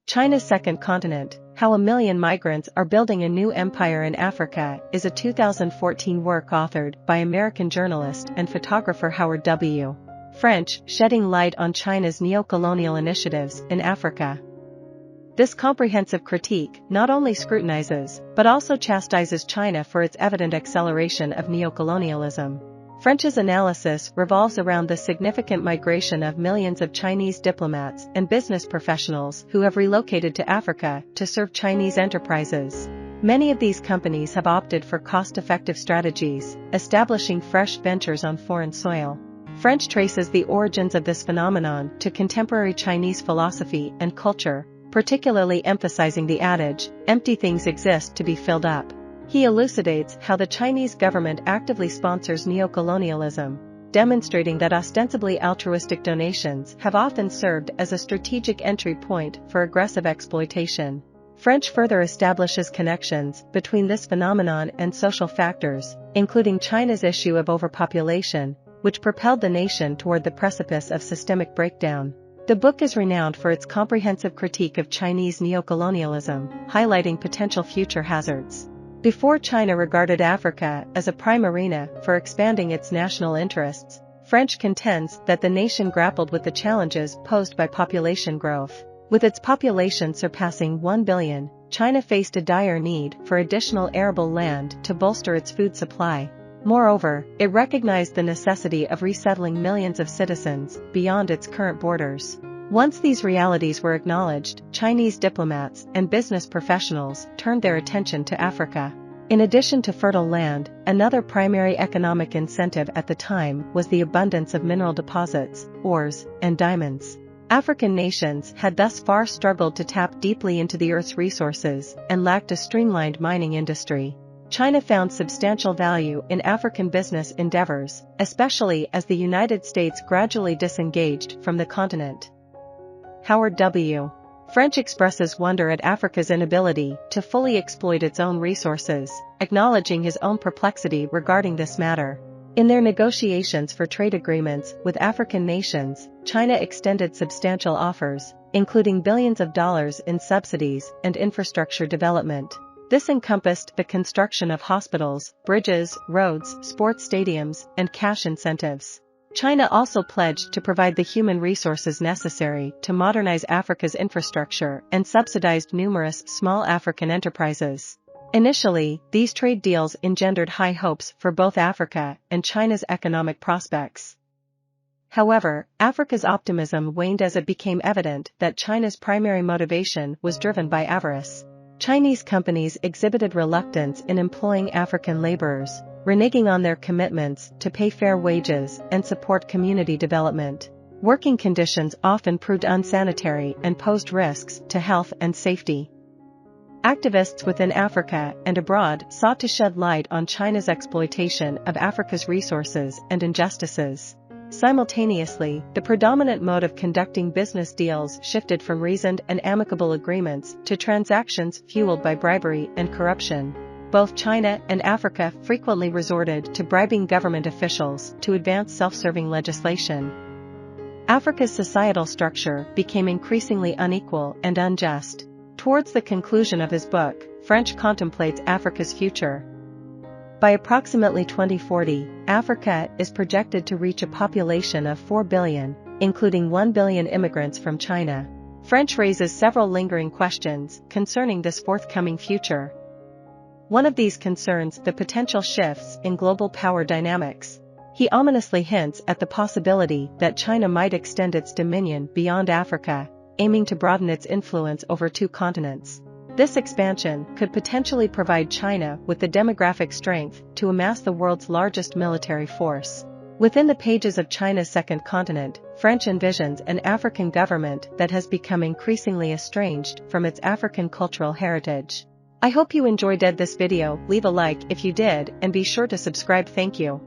China's Second Continent, How a Million Migrants Are Building a New Empire in Africa is a 2014 work authored by American journalist and photographer Howard W. French, shedding light on China's neocolonial initiatives in Africa. This comprehensive critique not only scrutinizes but also chastises China for its evident acceleration of neocolonialism. French's analysis revolves around the significant migration of millions of Chinese diplomats and business professionals who have relocated to Africa to serve Chinese enterprises. Many of these companies have opted for cost-effective strategies, establishing fresh ventures on foreign soil. French traces the origins of this phenomenon to contemporary Chinese philosophy and culture, particularly emphasizing the adage, "Empty things exist to be filled up." He elucidates how the Chinese government actively sponsors neocolonialism, demonstrating that ostensibly altruistic donations have often served as a strategic entry point for aggressive exploitation. French further establishes connections between this phenomenon and social factors, including China's issue of overpopulation, which propelled the nation toward the precipice of systemic breakdown. The book is renowned for its comprehensive critique of Chinese neocolonialism, highlighting potential future hazards. Before China regarded Africa as a prime arena for expanding its national interests, French contends that the nation grappled with the challenges posed by population growth. With its population surpassing 1 billion, China faced a dire need for additional arable land to bolster its food supply. Moreover, it recognized the necessity of resettling millions of citizens beyond its current borders. Once these realities were acknowledged, Chinese diplomats and business professionals turned their attention to Africa. In addition to fertile land, another primary economic incentive at the time was the abundance of mineral deposits, ores, and diamonds. African nations had thus far struggled to tap deeply into the Earth's resources and lacked a streamlined mining industry. China found substantial value in African business endeavors, especially as the United States gradually disengaged from the continent. Howard W. French expresses wonder at Africa's inability to fully exploit its own resources, acknowledging his own perplexity regarding this matter. In their negotiations for trade agreements with African nations, China extended substantial offers, including billions of dollars in subsidies and infrastructure development. This encompassed the construction of hospitals, bridges, roads, sports stadiums, and cash incentives. China also pledged to provide the human resources necessary to modernize Africa's infrastructure and subsidized numerous small African enterprises. Initially, these trade deals engendered high hopes for both Africa and China's economic prospects. However, Africa's optimism waned as it became evident that China's primary motivation was driven by avarice. Chinese companies exhibited reluctance in employing African laborers, reneging on their commitments to pay fair wages and support community development. Working conditions often proved unsanitary and posed risks to health and safety. Activists within Africa and abroad sought to shed light on China's exploitation of Africa's resources and injustices. Simultaneously, the predominant mode of conducting business deals shifted from reasoned and amicable agreements to transactions fueled by bribery and corruption. Both China and Africa frequently resorted to bribing government officials to advance self-serving legislation. Africa's societal structure became increasingly unequal and unjust. Towards the conclusion of his book, French contemplates Africa's future. By approximately 2040, Africa is projected to reach a population of 4 billion, including 1 billion immigrants from China. French raises several lingering questions concerning this forthcoming future. One of these concerns the potential shifts in global power dynamics. He ominously hints at the possibility that China might extend its dominion beyond Africa, aiming to broaden its influence over 2 continents. This expansion could potentially provide China with the demographic strength to amass the world's largest military force. Within the pages of China's Second Continent, French envisions an African government that has become increasingly estranged from its African cultural heritage. I hope you enjoyed this video. Leave a like if you did and be sure to subscribe. Thank you.